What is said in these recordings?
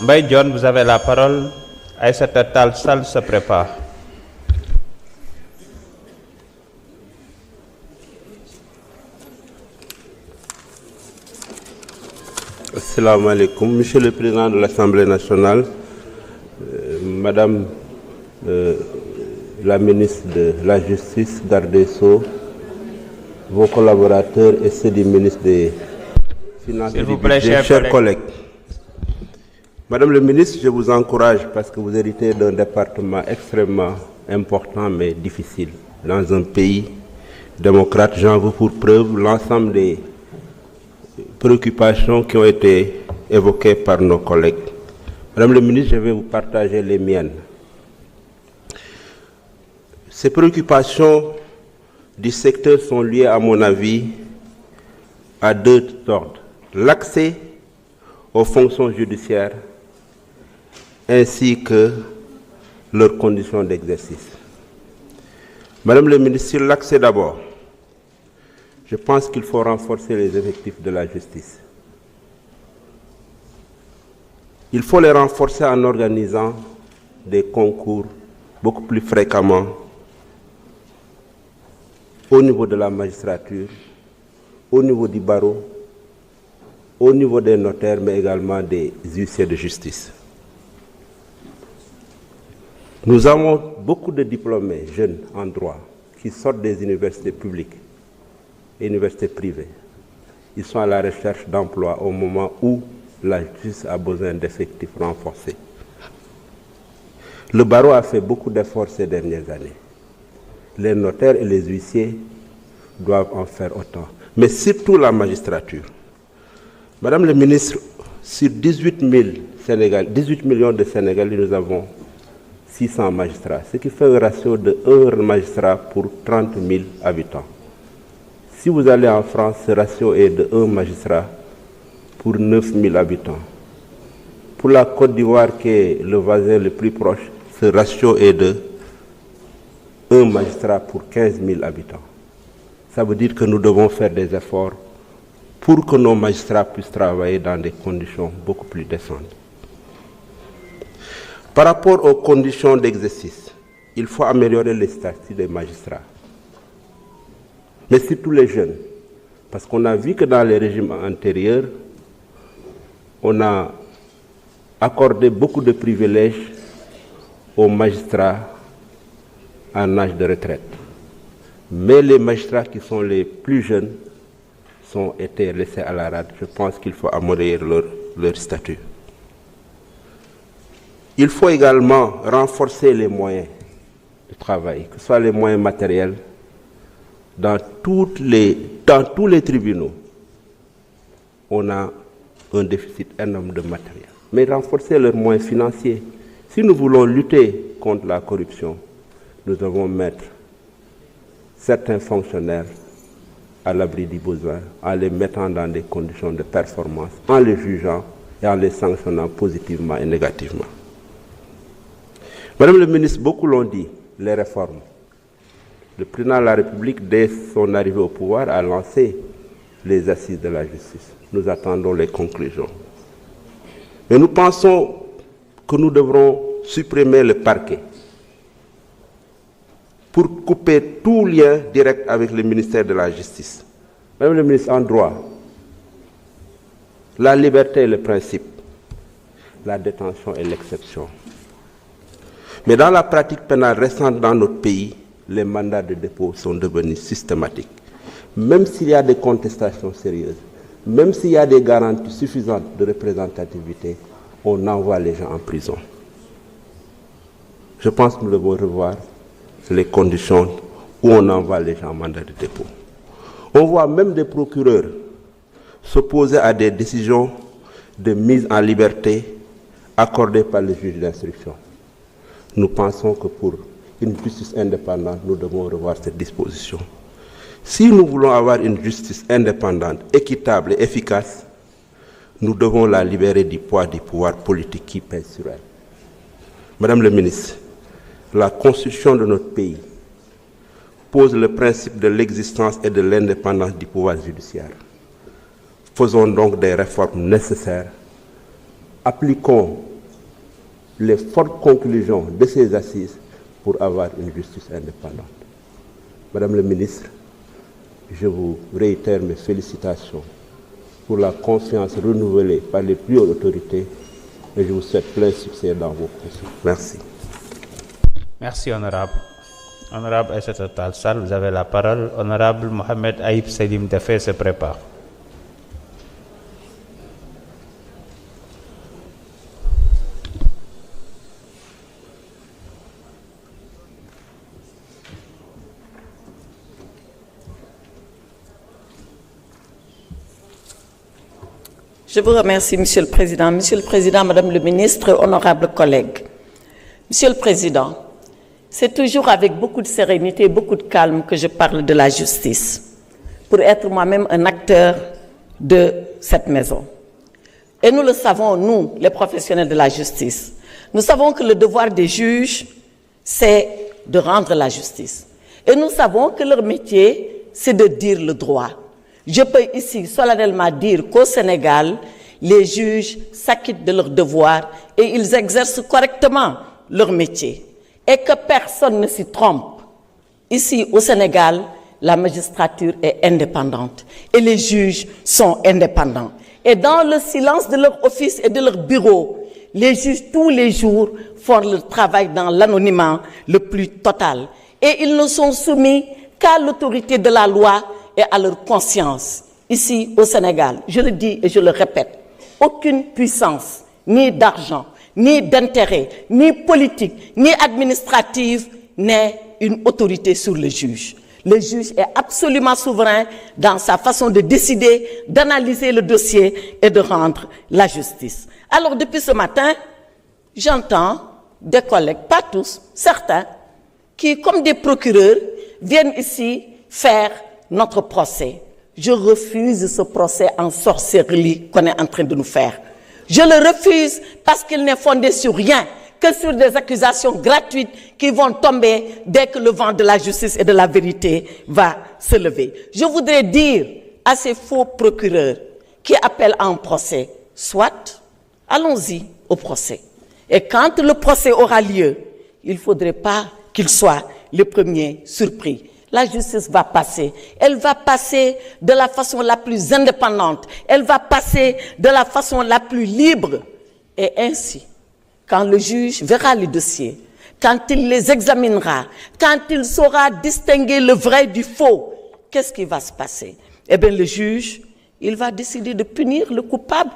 Mbaye John, vous avez la parole. Aïssata Tall Sall se prépare. Assalamu alaikum, Monsieur le Président de l'Assemblée nationale, Madame la ministre de la Justice, garde des Sceaux, vos collaborateurs et ceux du ministre des Finances et du Budget, chers collègues. Madame le ministre, je vous encourage parce que vous héritez d'un département extrêmement important mais difficile. Dans un pays démocrate, j'en veux pour preuve l'ensemble des préoccupations qui ont été évoquées par nos collègues. Madame le ministre, je vais vous partager les miennes. Ces préoccupations du secteur sont liées, à mon avis, à deux ordres. L'accès aux fonctions judiciaires ainsi que leurs conditions d'exercice. Madame le ministre, sur l'accès d'abord, je pense qu'il faut renforcer les effectifs de la justice. Il faut les renforcer en organisant des concours beaucoup plus fréquemment au niveau de la magistrature, au niveau du barreau, au niveau des notaires, mais également des huissiers de justice. Nous avons beaucoup de diplômés jeunes en droit qui sortent des universités publiques et universités privées. Ils sont à la recherche d'emploi au moment où la justice a besoin d'effectifs renforcés. Le barreau a fait beaucoup d'efforts ces dernières années. Les notaires et les huissiers doivent en faire autant, mais surtout la magistrature. Madame le ministre, sur 18 millions de Sénégalais, nous avons 600 magistrats, ce qui fait un ratio de 1 magistrat pour 30 000 habitants. Si vous allez en France, ce ratio est de 1 magistrat pour 9 000 habitants. Pour la Côte d'Ivoire, qui est le voisin le plus proche, ce ratio est de 1 magistrat pour 15 000 habitants. Ça veut dire que nous devons faire des efforts pour que nos magistrats puissent travailler dans des conditions beaucoup plus décentes. Par rapport aux conditions d'exercice, il faut améliorer les statuts des magistrats, mais surtout les jeunes, parce qu'on a vu que dans les régimes antérieurs, on a accordé beaucoup de privilèges aux magistrats en âge de retraite. Mais les magistrats qui sont les plus jeunes ont été laissés à la rade. Je pense qu'il faut améliorer leur statut. Il faut également renforcer les moyens de travail, que ce soit les moyens matériels. Dans tous les tribunaux, on a un déficit énorme de matériel. Mais renforcer leurs moyens financiers. Si nous voulons lutter contre la corruption, nous devons mettre certains fonctionnaires à l'abri du besoin, en les mettant dans des conditions de performance, en les jugeant et en les sanctionnant positivement et négativement. Madame le ministre, beaucoup l'ont dit, les réformes. Le président de la République, dès son arrivée au pouvoir, a lancé les assises de la justice. Nous attendons les conclusions. Mais nous pensons que nous devrons supprimer le parquet pour couper tout lien direct avec le ministère de la Justice. Madame le ministre, en droit, la liberté est le principe, la détention est l'exception. Mais dans la pratique pénale récente dans notre pays, les mandats de dépôt sont devenus systématiques. Même s'il y a des contestations sérieuses, même s'il y a des garanties suffisantes de représentativité, on envoie les gens en prison. Je pense que nous devons revoir les conditions où on envoie les gens en mandat de dépôt. On voit même des procureurs s'opposer à des décisions de mise en liberté accordées par les juges d'instruction. Nous pensons que pour une justice indépendante, nous devons revoir cette disposition. Si nous voulons avoir une justice indépendante, équitable et efficace, nous devons la libérer du poids du pouvoir politique qui pèse sur elle. Madame le ministre, la Constitution de notre pays pose le principe de l'existence et de l'indépendance du pouvoir judiciaire. Faisons donc des réformes nécessaires appliquons les fortes conclusions de ces assises pour avoir une justice indépendante. Madame le ministre, je vous réitère mes félicitations pour la confiance renouvelée par les plus hautes autorités et je vous souhaite plein succès dans vos fonctions. Merci. Merci, honorable. Honorable Aïssata Tall Sall, vous avez la parole. Honorable Mohamed Aïb Selim Dafé se prépare. Je vous remercie, Monsieur le Président. Monsieur le Président, Madame le Ministre, honorables collègues. Monsieur le Président, c'est toujours avec beaucoup de sérénité et beaucoup de calme que je parle de la justice, pour être moi-même un acteur de cette maison. Et nous le savons, nous, les professionnels de la justice, nous savons que le devoir des juges, c'est de rendre la justice. Et nous savons que leur métier, c'est de dire le droit. Je peux ici solennellement dire qu'au Sénégal, les juges s'acquittent de leurs devoirs et ils exercent correctement leur métier. Et que personne ne s'y trompe. Ici, au Sénégal, la magistrature est indépendante et les juges sont indépendants. Et dans le silence de leur office et de leur bureau, les juges, tous les jours, font leur travail dans l'anonymat le plus total. Et ils ne sont soumis qu'à l'autorité de la loi et à leur conscience. Ici, au Sénégal, je le dis et je le répète, aucune puissance, ni d'argent, ni d'intérêt, ni politique, ni administrative n'est une autorité sur le juge. Le juge est absolument souverain dans sa façon de décider, d'analyser le dossier et de rendre la justice. Alors, depuis ce matin, j'entends des collègues, pas tous, certains, qui, comme des procureurs, viennent ici faire notre procès. Je refuse ce procès en sorcellerie qu'on est en train de nous faire. Je le refuse parce qu'il n'est fondé sur rien, que sur des accusations gratuites qui vont tomber dès que le vent de la justice et de la vérité va se lever. Je voudrais dire à ces faux procureurs qui appellent à un procès, soit, allons-y au procès. Et quand le procès aura lieu, il ne faudrait pas qu'ils soient les premiers surpris. La justice va passer. Elle va passer de la façon la plus indépendante. Elle va passer de la façon la plus libre. Et ainsi, quand le juge verra les dossiers, quand il les examinera, quand il saura distinguer le vrai du faux, qu'est-ce qui va se passer? Eh bien, le juge, il va décider de punir le coupable,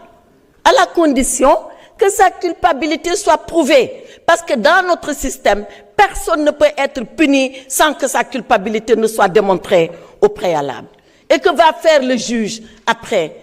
à la condition que sa culpabilité soit prouvée. Parce que dans notre système, personne ne peut être puni sans que sa culpabilité ne soit démontrée au préalable. Et que va faire le juge après?